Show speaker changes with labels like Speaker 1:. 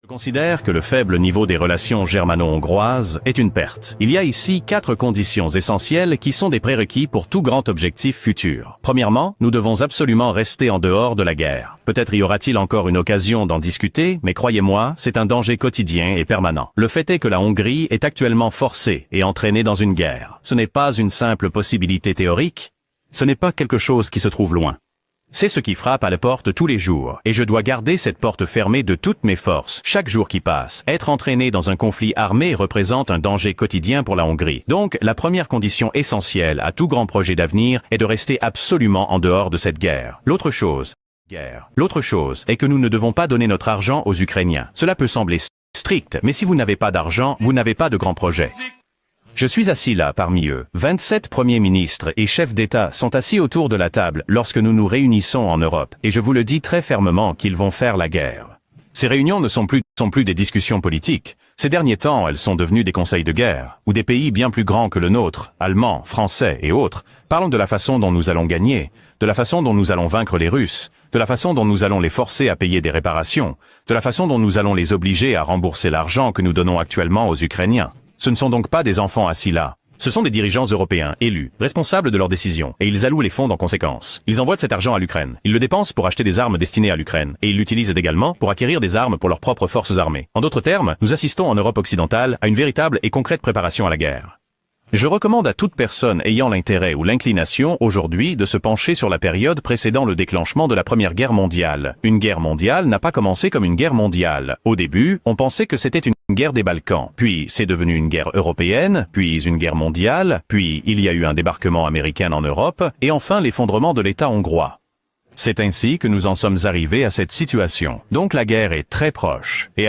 Speaker 1: Je considère que le faible niveau des relations germano-hongroises est une perte. Il y a ici 4 conditions essentielles qui sont des prérequis pour tout grand objectif futur. Premièrement, nous devons absolument rester en dehors de la guerre. Peut-être y aura-t-il encore une occasion d'en discuter, mais croyez-moi, c'est un danger quotidien et permanent. Le fait est que la Hongrie est actuellement forcée et entraînée dans une guerre. Ce n'est pas une simple possibilité théorique. Ce n'est pas quelque chose qui se trouve loin. C'est ce qui frappe à la porte tous les jours, et je dois garder cette porte fermée de toutes mes forces. Chaque jour qui passe, être entraîné dans un conflit armé représente un danger quotidien pour la Hongrie. Donc, la première condition essentielle à tout grand projet d'avenir est de rester absolument en dehors de cette guerre. L'autre chose est que nous ne devons pas donner notre argent aux Ukrainiens. Cela peut sembler strict, mais si vous n'avez pas d'argent, vous n'avez pas de grand projet. Je suis assis là parmi eux. 27 premiers ministres et chefs d'État sont assis autour de la table lorsque nous nous réunissons en Europe, et je vous le dis très fermement qu'ils vont faire la guerre. Ces réunions ne sont plus des discussions politiques. Ces derniers temps, elles sont devenues des conseils de guerre, où des pays bien plus grands que le nôtre, allemands, français et autres, parlent de la façon dont nous allons gagner, de la façon dont nous allons vaincre les Russes, de la façon dont nous allons les forcer à payer des réparations, de la façon dont nous allons les obliger à rembourser l'argent que nous donnons actuellement aux Ukrainiens. Ce ne sont donc pas des enfants assis là. Ce sont des dirigeants européens, élus, responsables de leurs décisions, et ils allouent les fonds en conséquence. Ils envoient de cet argent à l'Ukraine. Ils le dépensent pour acheter des armes destinées à l'Ukraine, et ils l'utilisent également pour acquérir des armes pour leurs propres forces armées. En d'autres termes, nous assistons en Europe occidentale à une véritable et concrète préparation à la guerre. Je recommande à toute personne ayant l'intérêt ou l'inclination aujourd'hui de se pencher sur la période précédant le déclenchement de la Première Guerre mondiale. Une guerre mondiale n'a pas commencé comme une guerre mondiale. Au début, on pensait que c'était une guerre des Balkans, puis c'est devenu une guerre européenne, puis une guerre mondiale, puis il y a eu un débarquement américain en Europe, et enfin l'effondrement de l'État hongrois. C'est ainsi que nous en sommes arrivés à cette situation. Donc la guerre est très proche, et